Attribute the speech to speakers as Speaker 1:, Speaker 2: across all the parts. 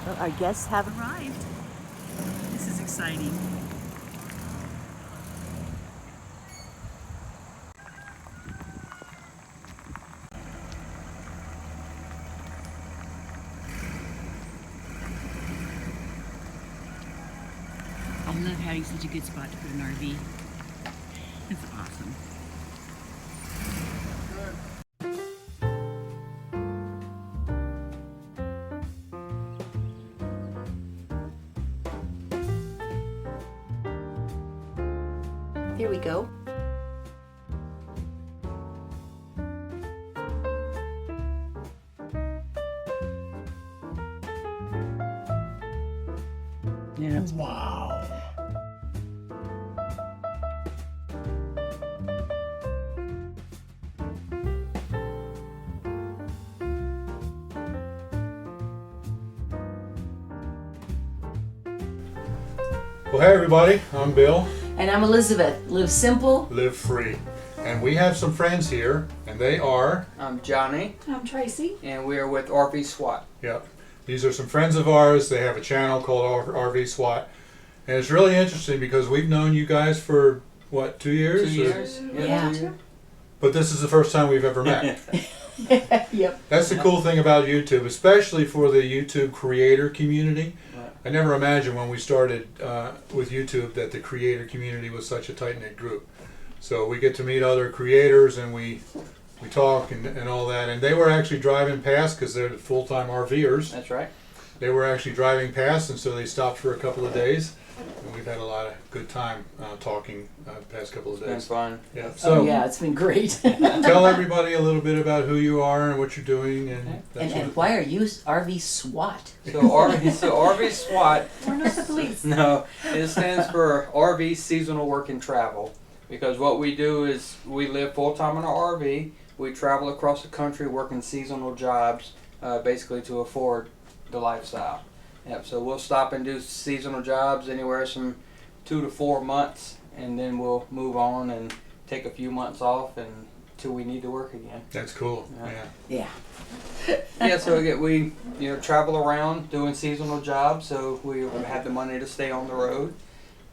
Speaker 1: Well, our guests have arrived. This is exciting. I love having such a good spot to put an RV. It's awesome. Here we go. Yeah.
Speaker 2: Wow. Well, hey everybody, I'm Bill.
Speaker 1: And I'm Elizabeth. Live simple.
Speaker 2: Live free. And we have some friends here, and they are,
Speaker 3: I'm Johnny,
Speaker 4: I'm Tracy.
Speaker 3: and we are with RV S.W.A.T.
Speaker 2: yep, these are some friends of ours. They have a channel called RV S.W.A.T. And it's really interesting because we've known you guys for, what, 2 years?
Speaker 3: 2 years?
Speaker 1: Yeah.
Speaker 3: 2 years.
Speaker 2: But this is the first time we've ever met.
Speaker 1: Yep.
Speaker 2: That's the cool thing about YouTube, especially for the YouTube creator community.
Speaker 3: Right.
Speaker 2: I never imagined when we started with YouTube that the creator community was such a tight-knit group. So we get to meet other creators and we talk and all that. And they were actually driving past because they're the full-time RVers.
Speaker 3: That's right.
Speaker 2: They were actually driving past, and so they stopped for a couple of days. And we've had a lot of good time talking the past couple of
Speaker 3: It's been
Speaker 2: days.
Speaker 3: fun.
Speaker 2: Yeah.
Speaker 1: Oh
Speaker 2: So
Speaker 1: yeah, it's been great.
Speaker 2: tell everybody a little bit about who you are and what you're doing and that sort
Speaker 1: And
Speaker 2: of
Speaker 1: why are you RV SWAT?
Speaker 3: So RV S.W.A.T.
Speaker 4: We're not the police.
Speaker 3: No, it stands for RV Seasonal Work and Travel. Because what we do is we live full time in our RV. We travel across the country working seasonal jobs, basically to afford the lifestyle. Yep. So we'll stop and do seasonal jobs anywhere from 2 to 4 months, and then we'll move on and take a few months off until we need to work again.
Speaker 2: That's cool.
Speaker 3: Yeah.
Speaker 1: Yeah.
Speaker 3: Yeah, so we travel around doing seasonal jobs, so we have the money to stay on the road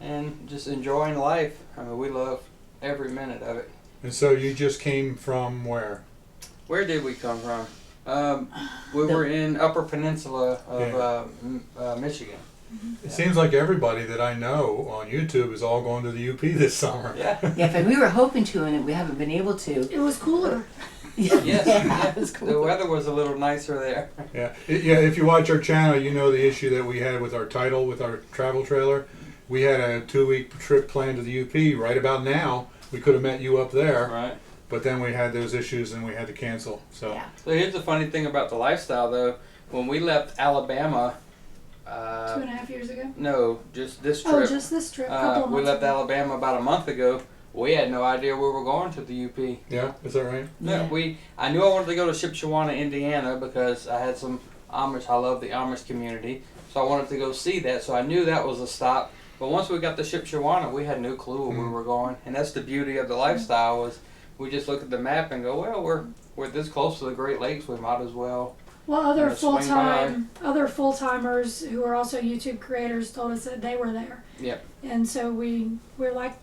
Speaker 3: and just enjoying life. I mean, we love every minute of it.
Speaker 2: And so you just came from where?
Speaker 3: Where did we come from? We were in Upper Peninsula of Michigan.
Speaker 2: It seems like everybody that I know on YouTube is all going to the UP this summer.
Speaker 3: Yeah.
Speaker 1: Yeah, in fact, we were hoping to, and we haven't been able to.
Speaker 4: It was cooler.
Speaker 3: Yes.
Speaker 1: Yeah, it was cool.
Speaker 3: The weather was a little nicer there.
Speaker 2: Yeah. If you watch our channel, you know the issue that we had with our title, with our travel trailer. We had a 2-week trip planned to the UP right about now. We could have met you up there,
Speaker 3: Right.
Speaker 2: but then we had those issues and we had to cancel. So
Speaker 1: Yeah.
Speaker 3: So here's the funny thing about the lifestyle, though. When we left Alabama,
Speaker 4: 2.5 years ago.
Speaker 3: no, just this trip.
Speaker 4: Oh, just this trip. A couple of
Speaker 3: We
Speaker 4: months
Speaker 3: left
Speaker 4: ago.
Speaker 3: Alabama about a month ago. We had no idea we were going to the UP.
Speaker 2: yeah, is that right?
Speaker 3: Yeah,
Speaker 1: Yeah.
Speaker 3: I knew I wanted to go to Shipshewana, Indiana, because I had some Amish. I love the Amish community, so I wanted to go see that. So I knew that was a stop. But once we got to Shipshewana, we had no clue where we were going, and that's the beauty of the lifestyle. Was we just look at the map and go, well, we're this close to the Great Lakes, we might as well.
Speaker 4: Well,
Speaker 3: Yeah, swing
Speaker 4: other full timers who are also YouTube creators told us that they were there.
Speaker 3: Yep.
Speaker 4: And so we're like,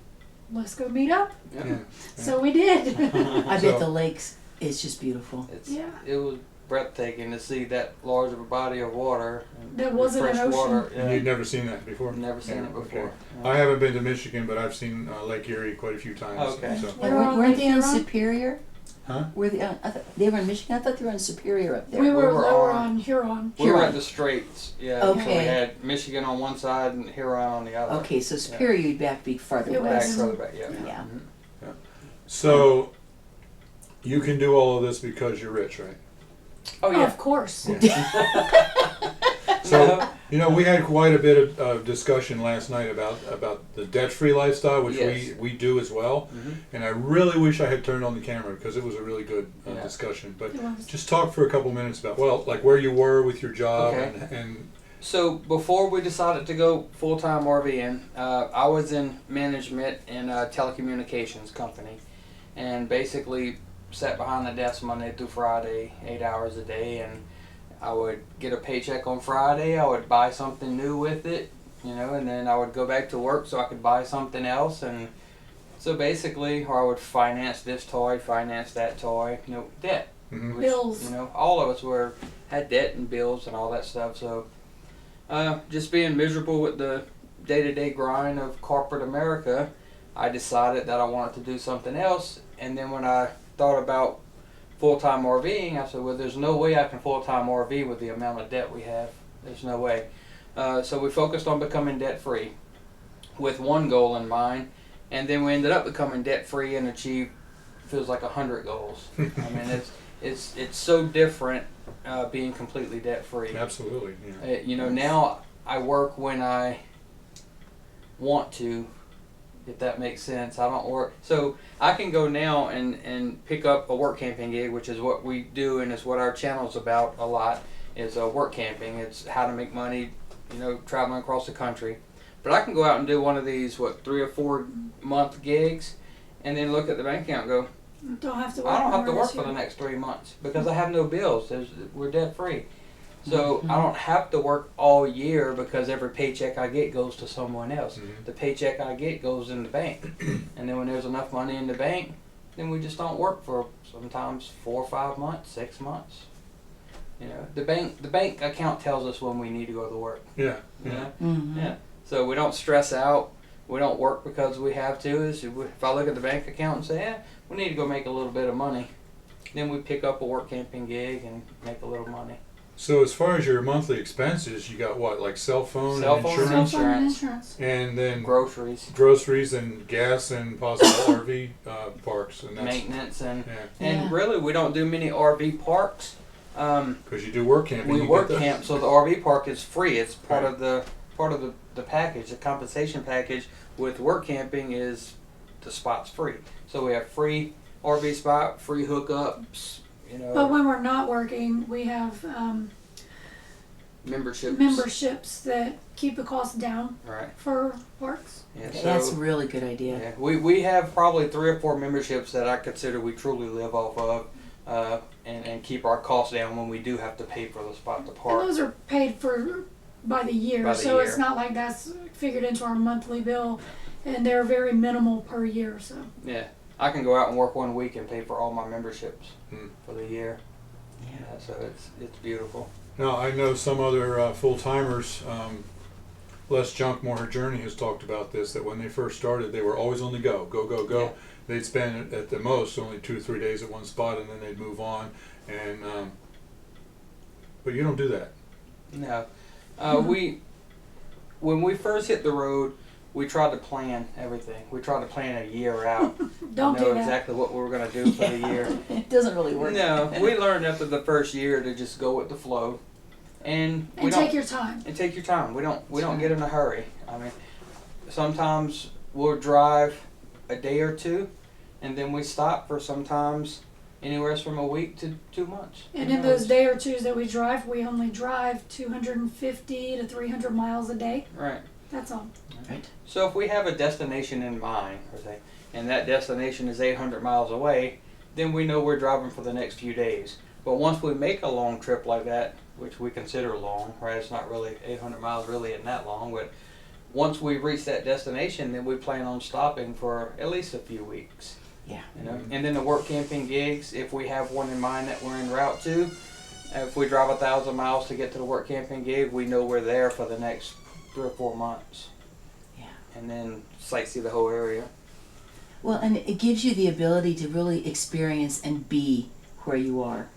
Speaker 4: let's go meet up.
Speaker 3: Yep.
Speaker 2: Yeah.
Speaker 4: So we did.
Speaker 1: I
Speaker 2: So-
Speaker 1: bet the lakes is just beautiful.
Speaker 4: Yeah.
Speaker 3: It was breathtaking to see that large of a body of water. and
Speaker 4: That wasn't an
Speaker 3: fresh
Speaker 4: ocean.
Speaker 3: water.
Speaker 2: And
Speaker 3: Yeah.
Speaker 2: you'd never seen that before?
Speaker 3: Never seen
Speaker 2: Yeah,
Speaker 3: it before.
Speaker 2: okay.
Speaker 3: Yeah.
Speaker 2: I haven't been to Michigan, but I've seen Lake Erie quite a few times.
Speaker 3: Okay.
Speaker 2: So.
Speaker 1: And
Speaker 4: We're on
Speaker 1: weren't
Speaker 4: Lake
Speaker 1: they on
Speaker 4: Huron?
Speaker 1: Superior?
Speaker 2: Huh?
Speaker 1: Were they on, I thought they were in Michigan? I thought they were on Superior up there.
Speaker 4: We were
Speaker 3: were
Speaker 4: lower
Speaker 3: on-
Speaker 4: on Huron.
Speaker 3: We were
Speaker 1: Huron.
Speaker 3: at the Straits, yeah. So we
Speaker 1: Okay.
Speaker 3: had Michigan on one side and Huron on the other.
Speaker 1: Okay, so Superior you'd back be farther
Speaker 4: It
Speaker 3: Back
Speaker 1: west.
Speaker 4: was-
Speaker 3: further back, yeah.
Speaker 1: Yeah.
Speaker 3: Mhm.
Speaker 2: So you can do all of this because you're rich, right?
Speaker 3: Oh yeah.
Speaker 4: Of course.
Speaker 2: So, we had quite a bit of discussion last night about the debt-free lifestyle, which
Speaker 3: Yes.
Speaker 2: we do as well.
Speaker 3: Mhm.
Speaker 2: And I really wish I had turned on the camera because it was a really good
Speaker 3: Yeah.
Speaker 2: discussion. But
Speaker 4: It was.
Speaker 2: just talk for a couple minutes about, like where you were with your job
Speaker 3: Okay.
Speaker 2: and
Speaker 3: So before we decided to go full-time RVing, I was in management in a telecommunications company, and basically sat behind the desk Monday through Friday, 8 hours a day, and I would get a paycheck on Friday. I would buy something new with it, and then I would go back to work so I could buy something else. And so basically, or I would finance this toy, finance that toy, debt.
Speaker 2: Mhm.
Speaker 3: Which,
Speaker 4: Bills.
Speaker 3: all of us had debt and bills and all that stuff. So just being miserable with the day-to-day grind of corporate America, I decided that I wanted to do something else. And then when I thought about full-time RVing, I said, well, there's no way I can full-time RV with the amount of debt we have. There's no way. So we focused on becoming debt-free with one goal in mind, and then we ended up becoming debt-free and achieved, feels like 100 goals. I mean, it's so different being completely debt-free.
Speaker 2: Absolutely. Yeah.
Speaker 3: Now I work when I want to, if that makes sense. I don't work. So I can go now and pick up a work camping gig, which is what we do and it's what our channel's about a lot, is work camping. It's how to make money, traveling across the country. But I can go out and do one of these, 3 or 4 month gigs, and then look at the bank account and go,
Speaker 4: Don't have to work.
Speaker 3: I don't have to
Speaker 4: more
Speaker 3: work
Speaker 4: this
Speaker 3: for the
Speaker 4: year.
Speaker 3: next 3 months because I have no bills. We're debt free. So I don't have to work all year because every paycheck I get goes to someone else.
Speaker 2: Mhm.
Speaker 3: The paycheck I get goes in the bank. And then when there's enough money in the bank, then we just don't work for sometimes 4 or 5 months, 6 months. The bank account tells us when we need to go to work.
Speaker 2: Yeah.
Speaker 3: You
Speaker 2: Yeah.
Speaker 3: know?
Speaker 1: Mm-hmm.
Speaker 3: Yeah. So we don't stress out. We don't work because we have to. If I look at the bank account and say, we need to go make a little bit of money, then we pick up a work camping gig and make a little money.
Speaker 2: So as far as your monthly expenses, you got what, like cell phone
Speaker 3: Cell
Speaker 2: and
Speaker 3: phone
Speaker 2: insurance,
Speaker 4: Cell phone and
Speaker 3: Insurance.
Speaker 4: insurance.
Speaker 2: and then
Speaker 3: Groceries,
Speaker 2: groceries and gas and possible RV parks, and that's
Speaker 3: maintenance, and
Speaker 2: yeah.
Speaker 3: really we don't do many RV parks.
Speaker 2: Because you do work camping.
Speaker 3: We
Speaker 2: you
Speaker 3: work
Speaker 2: get the-
Speaker 3: camp, so the RV park is free. It's part
Speaker 2: Right.
Speaker 3: of the package. The compensation package with work camping is the spot's free. So we have free RV spot, free hookups,
Speaker 4: But when we're not working, we have
Speaker 3: memberships.
Speaker 4: memberships that keep the cost down
Speaker 3: Right.
Speaker 4: for parks.
Speaker 3: Yeah.
Speaker 1: Okay,
Speaker 3: So
Speaker 1: that's a really good idea.
Speaker 3: yeah, we have probably 3 or 4 memberships that I consider we truly live off of, and keep our costs down when we do have to pay for the spot to
Speaker 4: And
Speaker 3: park.
Speaker 4: those are paid for by the year,
Speaker 3: By the
Speaker 4: so it's
Speaker 3: year.
Speaker 4: not like that's figured into our monthly bill, and they're very minimal per year. So
Speaker 3: Yeah, I can go out and work 1 week and pay for all my memberships
Speaker 2: Hmm.
Speaker 3: for the year.
Speaker 1: Yeah.
Speaker 3: So it's beautiful.
Speaker 2: Now I know some other full timers. Less Junk, More Her Journey has talked about this. That when they first started, they were always on the go.
Speaker 3: Yeah.
Speaker 2: They'd spend at the most only 2 or 3 days at one spot, and then they'd move on. And but you don't do that.
Speaker 3: No, when we first hit the road, we tried to plan everything. We tried to plan a year out.
Speaker 4: don't
Speaker 3: know
Speaker 4: do that.
Speaker 3: exactly what we were going to do for the year.
Speaker 1: It doesn't really work.
Speaker 3: No, we learned after the first year to just go with the flow, and we
Speaker 4: And
Speaker 3: don't
Speaker 4: take your time.
Speaker 3: and take your time. We don't get in a hurry. I mean, sometimes we'll drive a day or two, and then we stop for sometimes anywhere from a week to 2 months.
Speaker 4: And in those day or twos that we drive, we only drive 250 to 300 miles a day.
Speaker 3: Right.
Speaker 4: That's all.
Speaker 1: Right.
Speaker 3: So if we have a destination in mind, and that destination is 800 miles away, then we know we're driving for the next few days. But once we make a long trip like that, which we consider long, right? It's not really 800 miles, really isn't that long, but once we reach that destination, then we plan on stopping for at least a few weeks.
Speaker 1: Yeah.
Speaker 3: And then the work camping gigs, if we have one in mind that we're en route to, if we drive 1,000 miles to get to the work camping gig, we know we're there for the next 3 or 4 months.
Speaker 1: Yeah.
Speaker 3: And then sightsee the whole area.
Speaker 1: Well, and it gives you the ability to really experience and be where you are.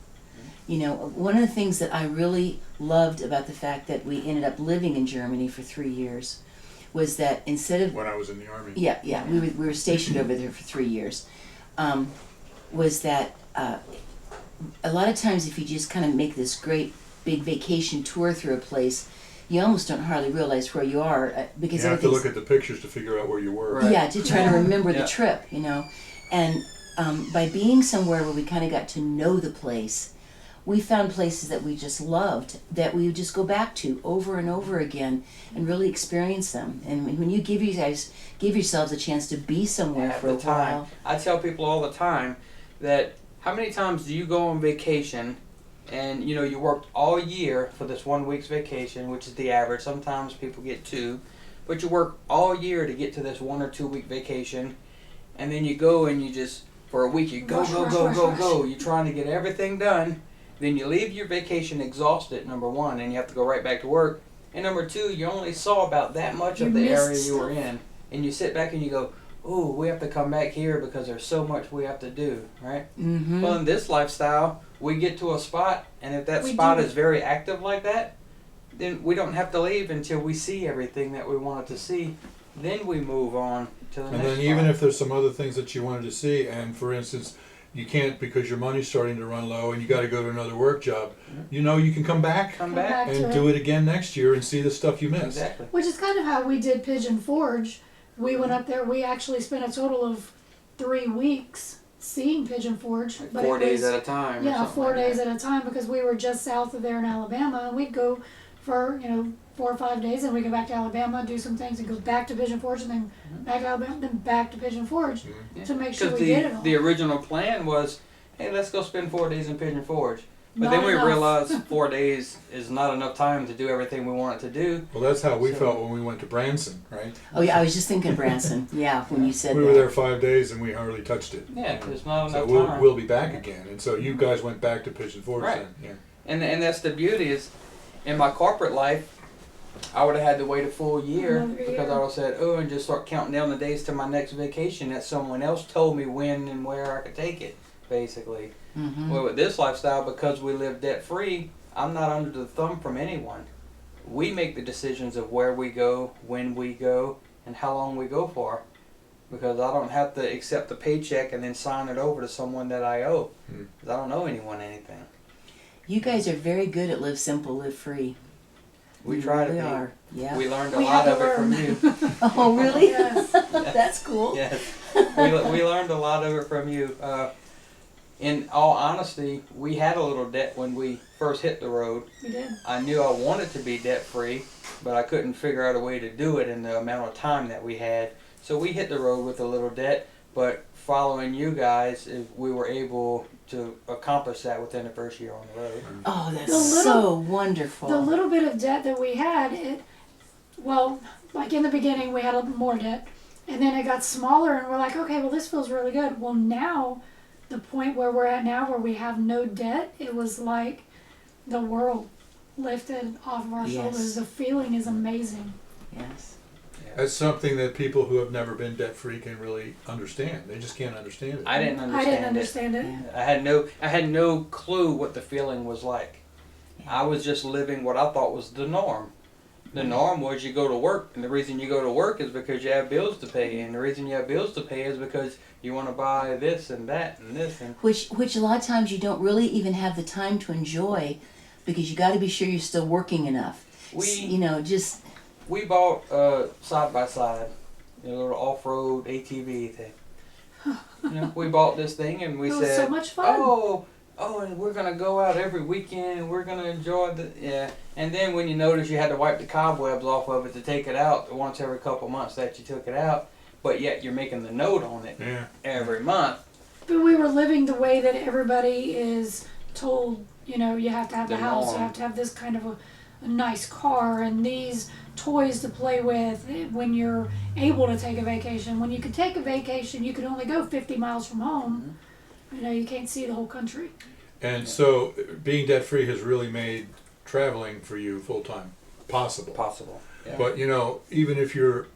Speaker 1: One of the things that I really loved about the fact that we ended up living in Germany for 3 years was that instead of
Speaker 2: When I was in the Army.
Speaker 1: yeah, we were stationed over there for 3 years. Was that a lot of times if you just kind of make this great big vacation tour through a place, you almost don't hardly realize where you are because
Speaker 2: You have to
Speaker 1: everything's
Speaker 2: look at the pictures to figure out where you were.
Speaker 3: Right.
Speaker 1: yeah, to try to remember
Speaker 3: Yeah.
Speaker 1: the trip, And by being somewhere where we kind of got to know the place, we found places that we just loved that we would just go back to over and over again and really experience them. And when you give yourselves a chance to be somewhere
Speaker 3: At
Speaker 1: for a
Speaker 3: the time.
Speaker 1: while,
Speaker 3: I tell people all the time that how many times do you go on vacation and you know you worked all year for this 1 week's vacation, which is the average. Sometimes people get 2, but you work all year to get to this 1 or 2 week vacation, and then you go and you just for a week you go
Speaker 4: Rush,
Speaker 3: go
Speaker 4: rush,
Speaker 3: go
Speaker 4: rush,
Speaker 3: go
Speaker 4: rush.
Speaker 3: go. You're trying to get everything done. Then you leave your vacation exhausted, number one, and you have to go right back to work. And number two, you only saw about that much
Speaker 4: You
Speaker 3: of the
Speaker 4: missed
Speaker 3: area you were
Speaker 4: stuff.
Speaker 3: in. And you sit back and you go, oh, we have to come back here because there's so much we have to do, right?
Speaker 1: Mm-hmm.
Speaker 3: Well, in this lifestyle, we get to a spot, and if that
Speaker 4: We
Speaker 3: spot
Speaker 4: do.
Speaker 3: is very active like that, then we don't have to leave until we see everything that we wanted to see. Then we move on to the
Speaker 2: And
Speaker 3: next
Speaker 2: then
Speaker 3: spot.
Speaker 2: even if there's some other things that you wanted to see, and for instance, you can't because your money's starting to run low and you got to go to another work job, you know you can come back
Speaker 3: come
Speaker 4: Come
Speaker 3: back.
Speaker 4: back.
Speaker 2: and
Speaker 4: to
Speaker 2: do it again next year and see the stuff you missed.
Speaker 3: Exactly.
Speaker 4: Which is kind of how we did Pigeon Forge. We went up there. We actually spent a total of 3 weeks seeing Pigeon Forge.
Speaker 3: Like
Speaker 4: but
Speaker 3: 4
Speaker 4: it
Speaker 3: days
Speaker 4: was,
Speaker 3: at a time. or
Speaker 4: yeah,
Speaker 3: something
Speaker 4: 4
Speaker 3: like
Speaker 4: days
Speaker 3: that.
Speaker 4: at a time because we were just south of there in Alabama, and we'd go for 4 or 5 days, and we go back to Alabama, do some things, and go back to Pigeon Forge, and then back to Alabama, then back to Pigeon Forge
Speaker 3: Yeah.
Speaker 4: to make sure we
Speaker 3: 'Cause
Speaker 4: did it all.
Speaker 3: the original plan was, hey, let's go spend 4 days in Pigeon Forge. But
Speaker 4: Not
Speaker 3: then we
Speaker 4: enough.
Speaker 3: realized 4 days is not enough time to do everything we wanted to do.
Speaker 2: Well, that's how we
Speaker 3: So-
Speaker 2: felt when we went to Branson, right?
Speaker 1: Oh yeah, I was just thinking Branson. Yeah, when you said
Speaker 2: We
Speaker 1: that.
Speaker 2: were there 5 days and we hardly touched it.
Speaker 3: Yeah, there's not
Speaker 2: So
Speaker 3: enough
Speaker 2: we'll,
Speaker 3: time.
Speaker 2: we'll be back again. And so you guys went back to Pigeon Forge
Speaker 3: Right.
Speaker 2: then.
Speaker 3: And that's the beauty is, in my corporate life, I would have had to wait a full year
Speaker 4: Another
Speaker 3: because
Speaker 4: year.
Speaker 3: I would have said, oh, and just start counting down the days to my next vacation that someone else told me when and where I could take it, basically.
Speaker 1: Mm-hmm.
Speaker 3: Well, with this lifestyle, because we live debt free, I'm not under the thumb from anyone. We make the decisions of where we go, when we go, and how long we go for. Because I don't have to accept the paycheck and then sign it over to someone that I owe.
Speaker 2: Hmm.
Speaker 3: 'Cause I don't owe anyone anything.
Speaker 1: You guys are very good at live simple, live free.
Speaker 3: We
Speaker 1: You
Speaker 3: try
Speaker 1: really
Speaker 3: to be.
Speaker 1: are. Yeah.
Speaker 3: We learned a
Speaker 4: We
Speaker 3: lot
Speaker 4: had
Speaker 3: of
Speaker 4: to
Speaker 3: it from
Speaker 4: learn.
Speaker 3: you.
Speaker 1: Oh really?
Speaker 4: Yes.
Speaker 1: That's cool.
Speaker 3: Yes, we learned a lot of it from you. In all honesty, we had a little debt when we first hit the road.
Speaker 4: We did.
Speaker 3: I knew I wanted to be debt free, but I couldn't figure out a way to do it in the amount of time that we had. So we hit the road with a little debt, but following you guys, we were able to accomplish that within the first year on the road.
Speaker 1: Oh, that's
Speaker 4: The little-
Speaker 1: so wonderful.
Speaker 4: The little bit of debt that we had, like in the beginning, we had more debt, and then it got smaller, and we're like, okay, well, this feels really good. Well, now, the point where we're at now, where we have no debt, it was like the world lifted off of our
Speaker 1: Yes.
Speaker 4: shoulders. The feeling is amazing.
Speaker 1: Yes.
Speaker 2: That's something that people who have never been debt free can really understand. They just can't understand it.
Speaker 3: I didn't
Speaker 4: I
Speaker 3: understand
Speaker 4: didn't
Speaker 3: it.
Speaker 4: understand it.
Speaker 1: Yeah.
Speaker 3: I had no clue what the feeling was like. I was just living what I thought was the norm. The norm was you go to work, and the reason you go to work is because you have bills to pay, and the reason you have bills to pay is because you want to buy this and that and this and
Speaker 1: Which a lot of times you don't really even have the time to enjoy, because you got to be sure you're still working enough. Just
Speaker 3: we bought side by side, a little off road ATV thing. We bought this thing and we
Speaker 4: It was
Speaker 3: said,
Speaker 4: so much fun.
Speaker 3: and we're gonna go out every weekend and we're gonna enjoy And then when you notice you had to wipe the cobwebs off of it to take it out once every couple months that you took it out, but yet you're making the note on it
Speaker 2: Yeah.
Speaker 3: every month.
Speaker 4: But we were living the way that everybody is told, you have to have the
Speaker 3: The
Speaker 4: house, you
Speaker 3: norm.
Speaker 4: have to have this kind of a nice car and these toys to play with when you're able to take a vacation. When you could take a vacation, you could only go 50 miles from home. You can't see the whole country.
Speaker 2: And so being debt free has really made traveling for you full time possible.
Speaker 3: Possible. Yeah.
Speaker 2: But even if you're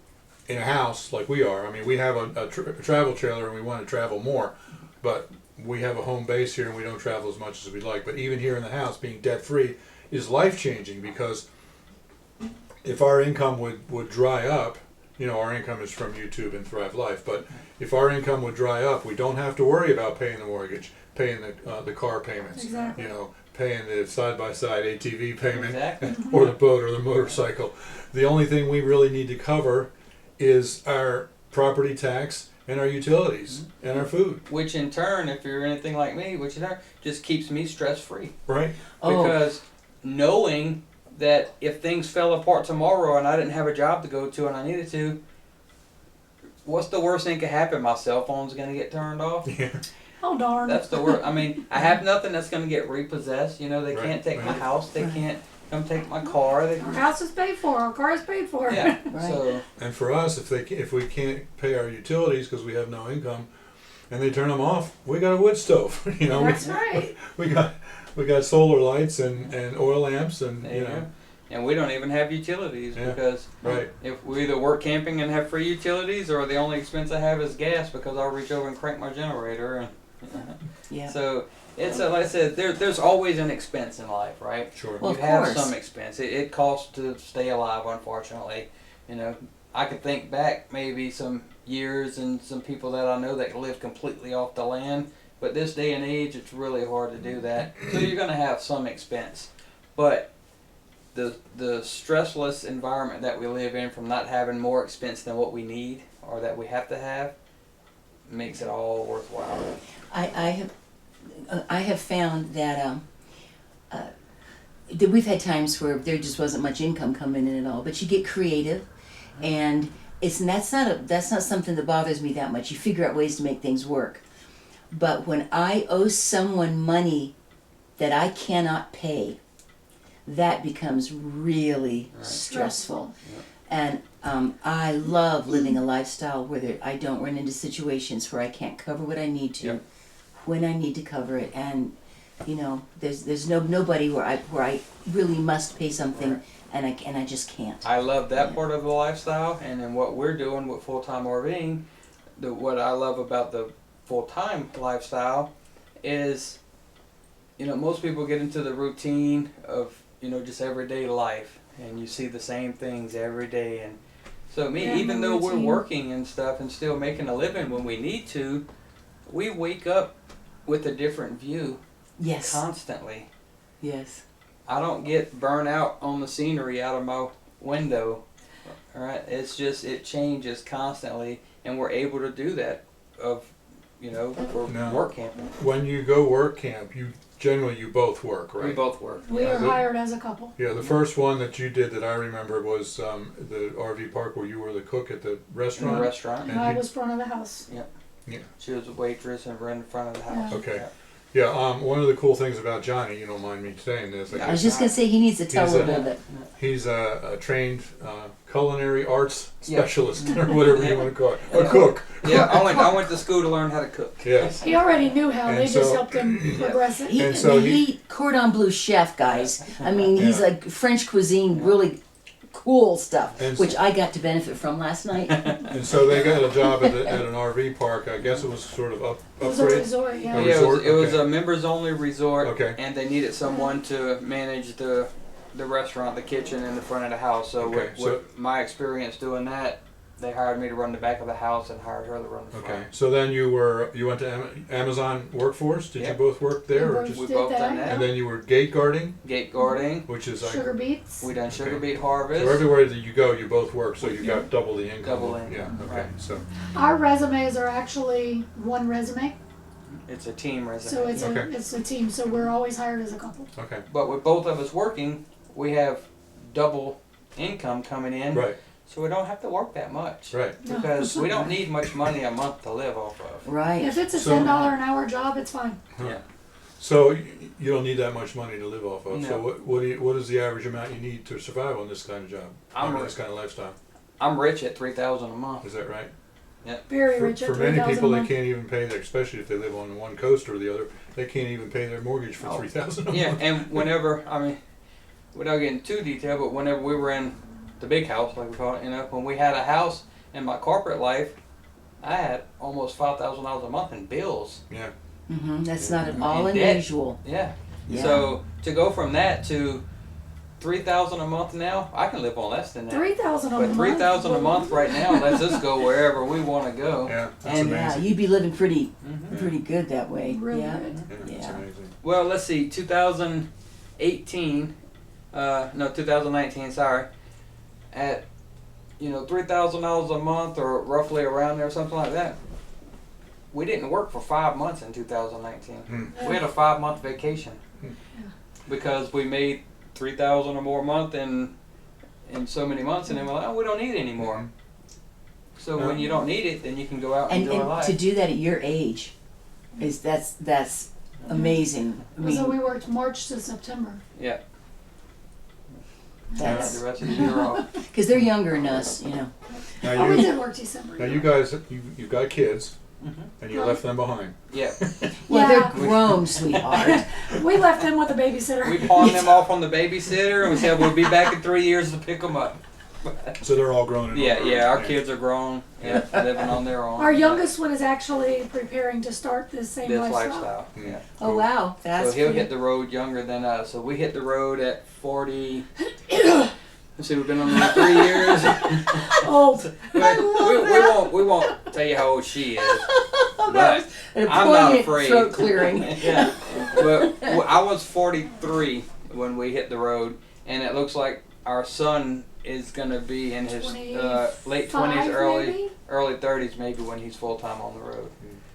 Speaker 2: in a house like we are, I mean, we have a travel trailer and we want to travel more, but we have a home base here and we don't travel as much as we'd like. But even here in the house, being debt free is life changing, because if our income would dry up, our income is from YouTube and Thrive Life, but if our income would dry up, we don't have to worry about paying the mortgage, paying the car payments,
Speaker 4: Exactly.
Speaker 2: paying the side-by-side ATV payment,
Speaker 3: Exactly.
Speaker 2: or the boat or the motorcycle. The only thing we really need to cover is our property tax and our utilities and our food,
Speaker 3: Which in turn, if you're anything like me, just keeps me stress free.
Speaker 2: right?
Speaker 3: Because knowing that if things fell apart tomorrow and I didn't have a job to go to and I needed to, what's the worst thing could happen? My cell phone's going to get turned off.
Speaker 2: Yeah.
Speaker 4: Oh darn.
Speaker 3: That's the word. I mean, I have nothing that's going to get repossessed. You know, they
Speaker 2: Right,
Speaker 3: can't take my
Speaker 2: right.
Speaker 3: house. They
Speaker 4: Right.
Speaker 3: can't come take my car. They,
Speaker 4: Our house is paid for. Our car is paid for.
Speaker 3: yeah.
Speaker 1: Right.
Speaker 3: So
Speaker 2: And for us, if we can't pay our utilities because we have no income, and they turn them off, we got a wood stove. You know,
Speaker 4: That's right.
Speaker 2: we got solar lights and oil lamps and
Speaker 3: there
Speaker 2: you
Speaker 3: you
Speaker 2: know,
Speaker 3: go. And we don't even have utilities
Speaker 2: Yeah.
Speaker 3: because
Speaker 2: right.
Speaker 3: if we either work camping and have free utilities, or the only expense I have is gas because I'll reach over and crank my generator. And
Speaker 1: Yeah.
Speaker 3: so it's like I said, there's always an expense in life, right?
Speaker 2: Sure.
Speaker 1: Well,
Speaker 3: you
Speaker 1: of
Speaker 3: have
Speaker 1: course.
Speaker 3: some expense. It costs to stay alive, unfortunately. You know, I could think back maybe some years and some people that I know that live completely off the land, but this day and age, it's really hard to do that. So you're going to have some expense, but the stressless environment that we live in, from not having more expense than what we need or that we have to have, makes it all worthwhile.
Speaker 1: I have found that that we've had times where there just wasn't much income coming in at all, but you get creative, and that's not something that bothers me that much. You figure out ways to make things work. But when I owe someone money that I cannot pay, that becomes really
Speaker 3: Right.
Speaker 1: stressful.
Speaker 3: Yeah.
Speaker 1: And I love living a lifestyle where I don't run into situations where I can't cover what I need to,
Speaker 3: Yep.
Speaker 1: when I need to cover it. And you know, there's nobody where I really must pay something,
Speaker 3: Right.
Speaker 1: and I just can't.
Speaker 3: I love that
Speaker 1: Yeah.
Speaker 3: part of the lifestyle, and then what we're doing with full-time RVing, what I love about the full-time lifestyle is, you know, most people get into the routine of, you know, just everyday life, and you see the same things every day. And so
Speaker 4: Yeah,
Speaker 3: even
Speaker 4: the
Speaker 3: though we're
Speaker 4: routine.
Speaker 3: working and stuff and still making a living when we need to, we wake up with a different view
Speaker 1: Yes.
Speaker 3: constantly.
Speaker 1: Yes.
Speaker 3: I don't get burnt out on the scenery out of my window. All right, it's just it changes constantly, and we're able to do that. You know, for
Speaker 2: No.
Speaker 3: work camping,
Speaker 2: When you go work camp, you both work, right?
Speaker 3: we both work.
Speaker 4: We are
Speaker 2: Yeah.
Speaker 4: hired as a couple.
Speaker 2: Yeah, the first one that you did that I remember was the RV park where you were the cook at the
Speaker 3: In the
Speaker 2: restaurant.
Speaker 3: restaurant,
Speaker 4: And I was front of the house.
Speaker 3: she was a waitress and ran in front of the house.
Speaker 4: Yeah.
Speaker 2: Okay. Yeah, one of the cool things about Johnny, you don't mind me saying this,
Speaker 3: Yeah.
Speaker 1: I was just gonna say he needs to tell
Speaker 2: He's
Speaker 1: a
Speaker 2: a-
Speaker 1: little bit.
Speaker 2: he's a trained culinary arts
Speaker 3: Yeah.
Speaker 2: specialist or whatever you want to call it, a
Speaker 3: Yeah.
Speaker 2: cook.
Speaker 3: Yeah, I went to school to learn how to cook.
Speaker 2: Yes.
Speaker 4: He already knew how.
Speaker 2: And
Speaker 4: They just
Speaker 2: so-
Speaker 4: helped him progress it.
Speaker 2: And so
Speaker 1: he cordon bleu chef, guys. I mean, he's
Speaker 2: Yeah.
Speaker 1: like French cuisine, really cool stuff,
Speaker 2: And
Speaker 1: which I got to benefit from last night.
Speaker 2: And so they got a job at an RV park. I guess it was sort of
Speaker 4: It was a
Speaker 2: upgrade.
Speaker 4: resort, yeah.
Speaker 2: A
Speaker 3: Yeah,
Speaker 2: resort?
Speaker 3: it was
Speaker 2: Okay.
Speaker 3: a members only resort,
Speaker 2: Okay.
Speaker 3: and they needed someone to manage the restaurant, the kitchen, and the front of the house. So,
Speaker 2: Okay,
Speaker 3: with my experience doing that, they hired me to run the back of the house and hired her to run the
Speaker 2: Okay.
Speaker 3: front.
Speaker 2: So then you went to Amazon Workforce. Did
Speaker 3: Yeah.
Speaker 2: you both work there, or
Speaker 4: We
Speaker 2: just?
Speaker 3: We
Speaker 4: did
Speaker 3: both
Speaker 4: that,
Speaker 3: done that.
Speaker 2: And then you were gate guarding,
Speaker 3: Gate guarding.
Speaker 2: which is like
Speaker 4: Sugar beets.
Speaker 3: We done sugar
Speaker 2: Okay.
Speaker 3: beet harvest.
Speaker 2: so everywhere that you go, you both work, so you got double the income.
Speaker 3: Double income,
Speaker 2: Yeah. Okay.
Speaker 3: right.
Speaker 2: So
Speaker 4: Our resumes are actually one resume,
Speaker 3: It's a team resume.
Speaker 4: so it's
Speaker 2: Okay.
Speaker 4: it's a team. So we're always hired as a couple.
Speaker 2: okay.
Speaker 3: But with both of us working, we have double income coming in,
Speaker 2: Right.
Speaker 3: so we don't have to work that much.
Speaker 2: Right.
Speaker 4: No.
Speaker 3: Because we don't need much money a month to live off of.
Speaker 1: Right.
Speaker 4: If it's a
Speaker 2: So-
Speaker 4: $10 an hour job, it's fine.
Speaker 3: Yeah.
Speaker 2: So you don't need that much money to live off of. So
Speaker 3: No.
Speaker 2: what is the average amount you need to survive on this kind of job?
Speaker 3: I'm
Speaker 2: this kind of lifestyle.
Speaker 3: I'm rich at $3,000 a month.
Speaker 2: Is that right?
Speaker 4: Very
Speaker 2: For,
Speaker 4: rich at
Speaker 2: for many
Speaker 4: 3,000
Speaker 2: people,
Speaker 4: a
Speaker 2: they
Speaker 4: month.
Speaker 2: can't even pay their, especially if they live on one coast or the other, they can't even pay their mortgage for
Speaker 3: Oh.
Speaker 2: $3,000 a
Speaker 3: Yeah,
Speaker 2: month.
Speaker 3: and whenever, I mean, without getting too detailed, but whenever we were in the big house, like we call it, you know, when we had a house in my corporate life, I had almost $5,000 a month in bills.
Speaker 2: Yeah.
Speaker 1: That's not at all
Speaker 3: And debt.
Speaker 1: unusual.
Speaker 3: Yeah.
Speaker 1: Yeah.
Speaker 3: So to go from that to 3,000 a month now, I can live on less than that.
Speaker 4: 3,000 a
Speaker 3: But
Speaker 4: month.
Speaker 3: 3,000 a month right now lets us go wherever we want to go.
Speaker 2: Yeah. That's
Speaker 3: And,
Speaker 1: Yeah,
Speaker 2: amazing.
Speaker 1: you'd be living pretty
Speaker 3: Mhm.
Speaker 1: good that way.
Speaker 4: Really
Speaker 1: yeah.
Speaker 4: good.
Speaker 2: Yeah, that's
Speaker 1: Yeah.
Speaker 2: amazing.
Speaker 3: Well, let's see, 2018, no, 2019, sorry, at, you know, $3,000 a month or roughly around there, something like that. We didn't work for 5 months in 2019.
Speaker 2: Hmm.
Speaker 3: We had a 5-month vacation
Speaker 2: Hmm.
Speaker 3: because we made 3,000 or more a month in so many months, and then we're like, oh, we don't need it anymore. So when you don't need it, then you can go out and
Speaker 1: And
Speaker 3: enjoy life.
Speaker 1: to do that at your age, that's amazing. I
Speaker 4: So we
Speaker 1: mean,
Speaker 4: worked March to September.
Speaker 3: Yeah.
Speaker 1: that's
Speaker 3: The rest of the year off.
Speaker 1: because they're younger than us, you know.
Speaker 4: Oh,
Speaker 2: Now
Speaker 4: we
Speaker 2: you,
Speaker 4: did work December.
Speaker 2: now you guys, you've got kids,
Speaker 3: Mhm.
Speaker 2: and you left them behind.
Speaker 3: Yeah.
Speaker 1: Well,
Speaker 4: Yeah.
Speaker 1: they're grown, sweetheart.
Speaker 4: We left them with a babysitter.
Speaker 3: We pawned them off on the babysitter, and we said we'll be back in 3 years to pick them up.
Speaker 2: So they're all grown. And
Speaker 3: Yeah,
Speaker 2: older.
Speaker 3: yeah. Our kids are grown. Yeah, living on their own.
Speaker 4: Our youngest one is actually preparing to start this same
Speaker 3: This
Speaker 4: lifestyle.
Speaker 3: lifestyle.
Speaker 2: Mm.
Speaker 3: Yeah.
Speaker 1: Oh wow, that's
Speaker 3: So he'll
Speaker 1: pretty-
Speaker 3: hit the road younger than us. So we hit the road at 40. Let's see, we've been on the road 3 years.
Speaker 4: Old.
Speaker 3: We won't tell you how old she is.
Speaker 1: that
Speaker 3: But
Speaker 1: was an
Speaker 3: I'm not
Speaker 1: poignant
Speaker 3: afraid.
Speaker 1: throat clearing.
Speaker 3: Yeah. But I was 43 when we hit the road, and it looks like our son is gonna be in his late 20s, early 30s, maybe when he's full time on the road.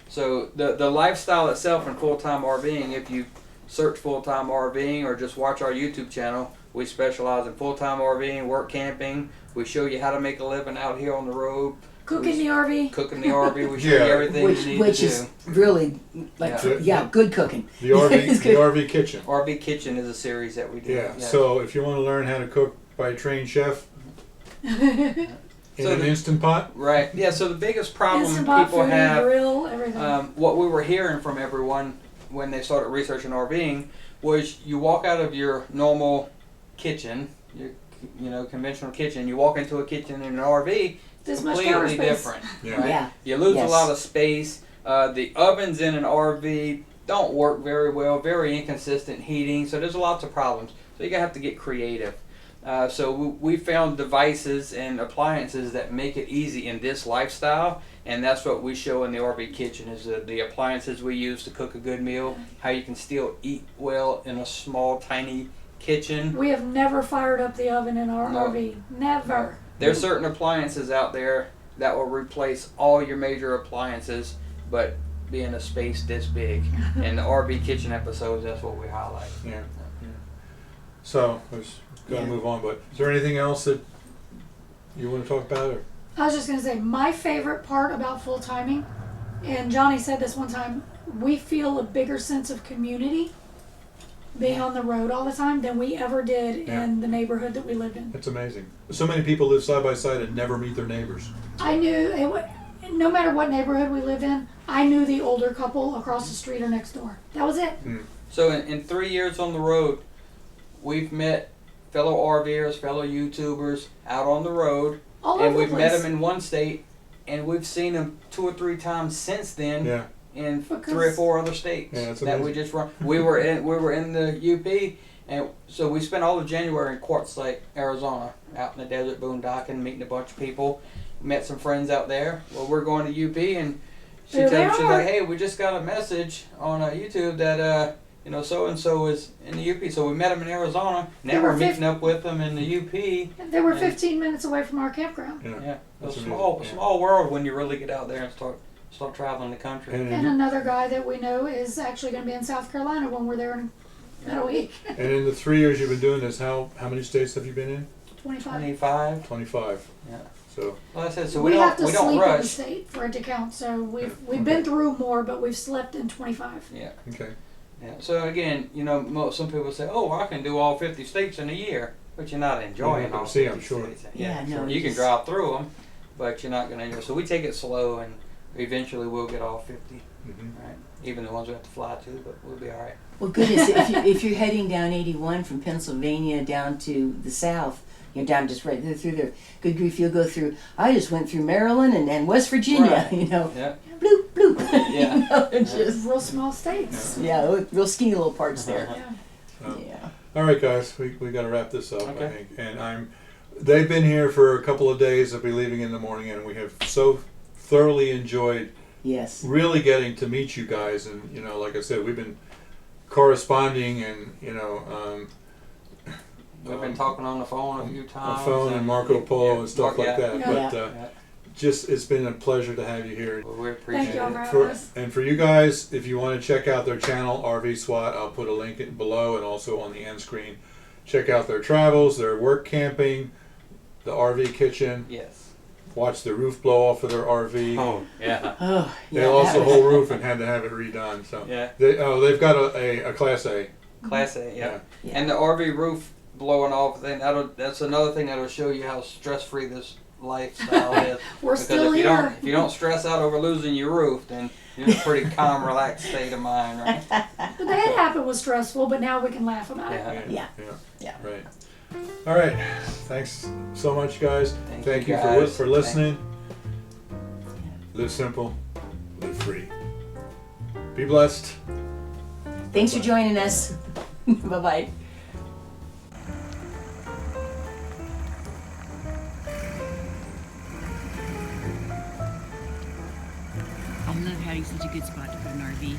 Speaker 3: So the lifestyle itself in full time RVing, if you search full time RVing or just watch our YouTube channel, we specialize in full time RVing, work camping. We show you how to make a living out here on the road,
Speaker 4: Cooking the RV.
Speaker 3: cooking the RV. We show you
Speaker 2: Yeah.
Speaker 3: everything
Speaker 1: which
Speaker 3: you need
Speaker 1: which
Speaker 3: to
Speaker 1: is
Speaker 3: do.
Speaker 1: really like
Speaker 2: Yeah.
Speaker 1: good cooking.
Speaker 2: The RV,
Speaker 1: It's
Speaker 2: the
Speaker 1: good.
Speaker 2: RV kitchen.
Speaker 3: RV Kitchen is a series that we do.
Speaker 2: Yeah. So if you want to learn how to cook by a trained chef in
Speaker 3: So
Speaker 2: an
Speaker 3: the-
Speaker 2: instant pot,
Speaker 3: Right. Yeah. So the biggest problem
Speaker 4: Instant pot
Speaker 3: people
Speaker 4: food,
Speaker 3: have,
Speaker 4: grill, everything.
Speaker 3: what we were hearing from everyone when they started researching RVing was you walk out of your normal kitchen, your conventional kitchen, you walk into a kitchen in an RV,
Speaker 4: This much counter
Speaker 3: completely
Speaker 4: space.
Speaker 3: different.
Speaker 2: yeah,
Speaker 3: Right?
Speaker 1: Yeah.
Speaker 3: You lose
Speaker 1: Yes.
Speaker 3: a lot of space. The ovens in an RV don't work very well, very inconsistent heating, so there's lots of problems. So you're going to have to get creative. So we found devices and appliances that make it easy in this lifestyle, and that's what we show in the RV kitchen is the appliances we use to cook a good meal, how you can still eat well in a small, tiny kitchen.
Speaker 4: We have never fired up the oven in our
Speaker 3: No.
Speaker 4: RV. Never.
Speaker 3: There's certain appliances out there that will replace all your major appliances, but be in a space this big. In the RV kitchen episodes, that's what we highlight.
Speaker 2: yeah. So we've got to
Speaker 1: Yeah.
Speaker 2: move on. But is there anything else that you want to talk about? Or?
Speaker 4: I was just going to say, my favorite part about full timing, and Johnny said this one time, we feel a bigger sense of community being on the road all the time than we ever did
Speaker 2: Yeah.
Speaker 4: in the neighborhood that we lived in.
Speaker 2: It's amazing. So many people live side by side and never meet their neighbors.
Speaker 4: I knew, no matter what neighborhood we lived in, I knew the older couple across the street or next door. That was it.
Speaker 3: So in 3 years on the road, we've met fellow RVers, fellow YouTubers out on the road,
Speaker 4: All
Speaker 3: and
Speaker 4: over
Speaker 3: we've
Speaker 4: the
Speaker 3: met
Speaker 4: place.
Speaker 3: them in one state, and we've seen them 2 or 3 times since then.
Speaker 2: Yeah.
Speaker 3: In
Speaker 4: Because-
Speaker 3: 3 or 4 other states
Speaker 2: Yeah, that's
Speaker 3: that we
Speaker 2: amazing.
Speaker 3: just run. We were in the UP, and so we spent all of January in Quartz Lake, Arizona, out in the desert boondocking, meeting a bunch of people. Met some friends out there. Well, we're going to UP, and she's
Speaker 4: There they
Speaker 3: like,
Speaker 4: are.
Speaker 3: "Hey, we just got a message on YouTube that so and so is in the UP." So we met them in Arizona.
Speaker 4: They
Speaker 3: Now
Speaker 4: were
Speaker 3: we're meeting up with them in the UP.
Speaker 4: They were
Speaker 3: And-
Speaker 4: 15 minutes away from our campground.
Speaker 2: Yeah.
Speaker 3: Yeah,
Speaker 2: That's
Speaker 3: a
Speaker 2: amazing.
Speaker 3: small world when you really get out there and start traveling the country.
Speaker 2: And
Speaker 4: And
Speaker 2: in,
Speaker 4: another guy that we know is actually going to be in South Carolina when we're there in a week.
Speaker 2: and in the 3 years you've been doing this, how many states have you been in?
Speaker 4: 25.
Speaker 3: 25.
Speaker 2: 25.
Speaker 3: Yeah.
Speaker 2: So
Speaker 3: Like I said, so
Speaker 4: we have to
Speaker 3: we don't
Speaker 4: sleep in the
Speaker 3: rush.
Speaker 4: state for it to count. So we've
Speaker 2: Okay.
Speaker 4: been through more, but we've slept in 25.
Speaker 3: Yeah.
Speaker 2: okay.
Speaker 3: Yeah. So again, some people say, "Oh, I can do all 50 states in a year," but you're not enjoying
Speaker 2: You're not
Speaker 3: all
Speaker 2: gonna see
Speaker 3: 50
Speaker 2: 'em, sure.
Speaker 3: states.
Speaker 1: Yeah, no,
Speaker 3: You can
Speaker 1: just-
Speaker 3: drive through them, but you're not going to enjoy. So we take it slow, and eventually we'll get all 50.
Speaker 2: Mm-hmm.
Speaker 3: Right. Even the ones we have to fly to, but we'll be all right.
Speaker 1: Well, goodness, if you're heading down 81 from Pennsylvania down to the south, you're down just right there through there. Good grief, you'll go through. I just went through Maryland and West Virginia.
Speaker 3: Right.
Speaker 1: You know,
Speaker 3: Yeah.
Speaker 1: bloop bloop.
Speaker 3: Yeah.
Speaker 1: You know, it's
Speaker 4: Just
Speaker 1: just
Speaker 4: real small states.
Speaker 1: yeah, real skinny little parts there.
Speaker 4: Yeah.
Speaker 2: Oh.
Speaker 1: Yeah.
Speaker 2: All right, guys, we got to wrap this up, I
Speaker 3: Okay.
Speaker 2: think. And they've been here for a couple of days. They'll be leaving in the morning, and we have so thoroughly enjoyed
Speaker 1: Yes.
Speaker 2: really getting to meet you guys. And like I said, we've been corresponding, and
Speaker 3: We've been talking on the phone a few
Speaker 2: on
Speaker 3: times.
Speaker 2: phone and Marco Polo and stuff like that.
Speaker 4: Yeah.
Speaker 2: But
Speaker 3: Yeah.
Speaker 2: just it's been a pleasure to have you here.
Speaker 3: Well, we appreciate
Speaker 4: Thank y'all
Speaker 3: it.
Speaker 4: for having
Speaker 2: For,
Speaker 4: us.
Speaker 2: and for you guys, if you want to check out their channel, RV SWAT, I'll put a link below and also on the end screen. Check out their travels, their work camping, the RV kitchen,
Speaker 3: Yes.
Speaker 2: watched the roof blow off of their RV.
Speaker 3: Oh, yeah.
Speaker 1: Oh,
Speaker 2: They
Speaker 1: yeah.
Speaker 2: lost
Speaker 1: that
Speaker 2: the
Speaker 1: was-
Speaker 2: whole roof and had to have it redone. So
Speaker 3: Yeah.
Speaker 2: they've got a Class A.
Speaker 3: Class A, yeah.
Speaker 1: Yeah.
Speaker 3: And the RV roof blowing off, then that's another thing that'll show you how stress-free this lifestyle is.
Speaker 4: We're
Speaker 3: Because
Speaker 4: still
Speaker 3: if
Speaker 4: here.
Speaker 3: you don't stress out over losing your roof, then you're in a pretty calm, relaxed state of mind, right?
Speaker 4: The day it happened was stressful, but now we can laugh about it.
Speaker 3: Yeah.
Speaker 1: Yeah.
Speaker 2: Right. All right. Thanks so much, guys.
Speaker 3: Thank you
Speaker 2: for
Speaker 3: guys.
Speaker 2: for listening. Live simple, live free. Be blessed.
Speaker 1: Thanks for joining us. Bye-bye.
Speaker 5: I love having such a good spot to put an RV.